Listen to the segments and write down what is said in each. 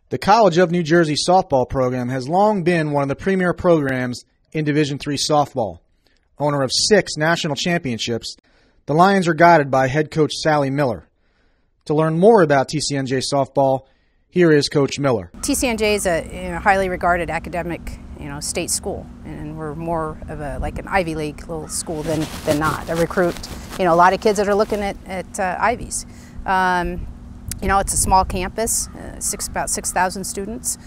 The College of New Jersey softball program has long been one of the premier programs in Division III softball. Owner of 6 national championships, the Lions are guided by head coach Sally Miller. To learn more about Tcnj softball, here is Coach Miller. Tcnj is a highly regarded academic state school, and we're more of like an Ivy League little school than not. I recruit a lot of kids that are looking at Ivies. It's a small campus, about 6,000 students.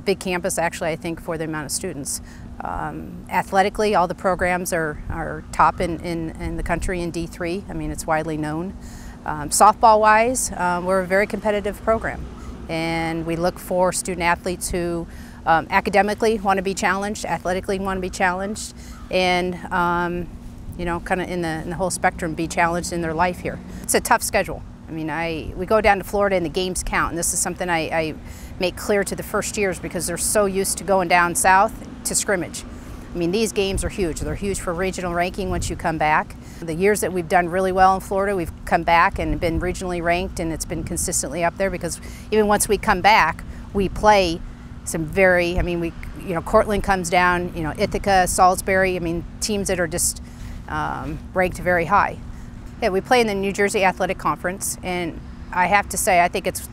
Big campus, actually, I think, for the amount of students. Athletically, all the programs are top in the country in D3. I mean, it's widely known. Softball-wise, we're a very competitive program, and we look for student athletes who academically want to be challenged, athletically want to be challenged, and kind of in the whole spectrum, be challenged in their life here. It's a tough schedule. I mean, we go down to Florida and the games count, and this is something I make clear to the first years because they're so used to going down south to scrimmage. I mean, these games are huge. They're huge for regional ranking once you come back. The years that we've done really well in Florida, we've come back and been regionally ranked, and it's been consistently up there because even once we come back, we play some very, Cortland comes down, Ithaca, Salisbury, teams that are just ranked very high. Yeah, we play in the New Jersey Athletic Conference, and I have to say, I think it's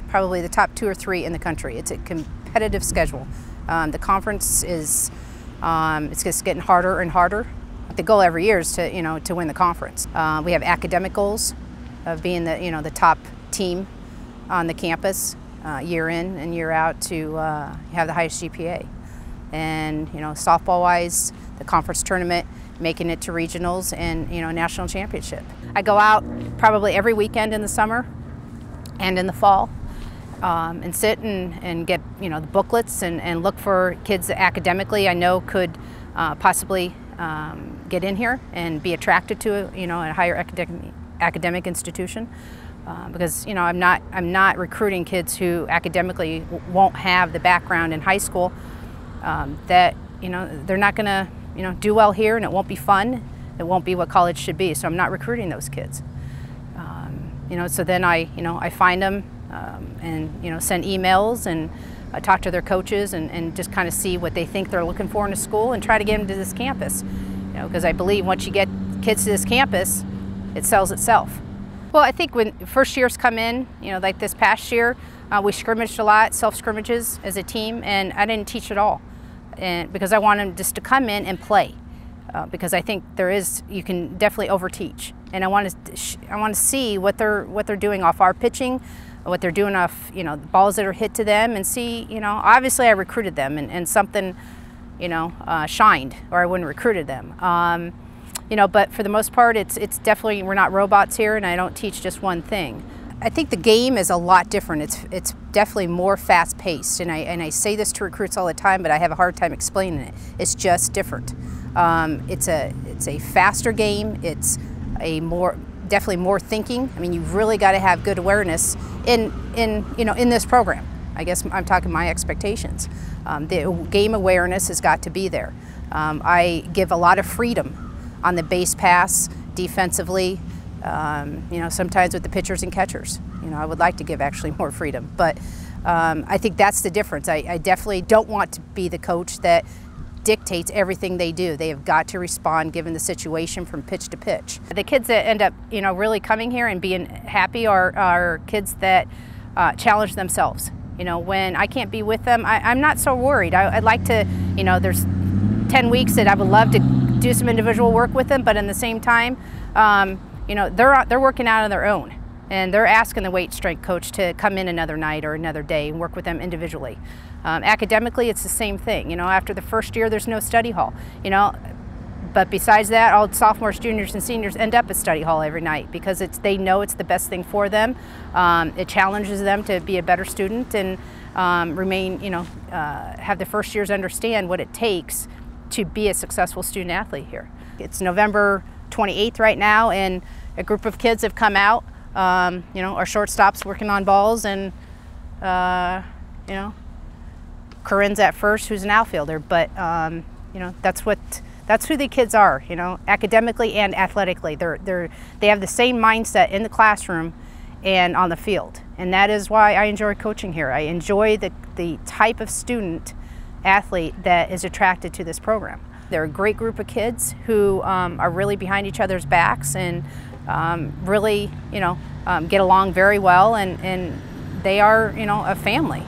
probably the top 2 or 3 in the country. It's a competitive schedule. The conference is, it's just getting harder and harder. The goal every year is to win the conference. We have academic goals of being the top team on the campus year in and year out to have the highest GPA. And softball-wise, the conference tournament, making it to regionals and national championship. I go out probably every weekend in the summer and in the fall and sit and get the booklets and look for kids that academically I know could possibly get in here and be attracted to a higher academic institution. Because I'm not recruiting kids who academically won't have the background in high school that they're not going to do well here, and it won't be fun. It won't be what college should be. So I'm not recruiting those kids. So then I find them and send emails and talk to their coaches and just kind of see what they think they're looking for in a school and try to get them to this campus. Because I believe once you get kids to this campus, it sells itself. Well, I think when first years come in, like this past year, we scrimmaged a lot, self-scrimmages as a team, and I didn't teach at all. And because I want them just to come in and play, because I think you can definitely overteach, and I want to see what they're doing off our pitching, what they're doing off balls that are hit to them, and see obviously I recruited them and something shined, or I wouldn't have recruited them. But for the most part, it's definitely, we're not robots here, and I don't teach just one thing. I think the game is a lot different. It's definitely more fast-paced, and I say this to recruits all the time, but I have a hard time explaining it. It's just different. It's a faster game. It's definitely more thinking. You've really got to have good awareness in this program. I guess I'm talking my expectations. The game awareness has got to be there. I give a lot of freedom on the base pass, defensively, sometimes with the pitchers and catchers. I would like to give actually more freedom, but I think that's the difference. I definitely don't want to be the coach that dictates everything they do. They have got to respond given the situation from pitch to pitch. The kids that end up, really coming here and being happy are kids that challenge themselves. When I can't be with them, I'm not so worried. I'd like to, there's 10 weeks that I would love to do some individual work with them, but in the same time, they're working out on their own, and they're asking the weight strength coach to come in another night or another day and work with them individually. Academically, it's the same thing. After the first year, there's no study hall. But besides that, all sophomores, juniors, and seniors end up at study hall every night because they know it's the best thing for them. It challenges them to be a better student and have the first years understand what it takes to be a successful student athlete here. It's November 28th right now, and a group of kids have come out. Our shortstop's working on balls, and Corinne's at first, who's an outfielder. But that's who the kids are. Academically and athletically, they have the same mindset in the classroom and on the field. And that is why I enjoy coaching here. I enjoy the type of student athlete that is attracted to this program. They're a great group of kids who are really behind each other's backs and really, get along very well, and they are, a family.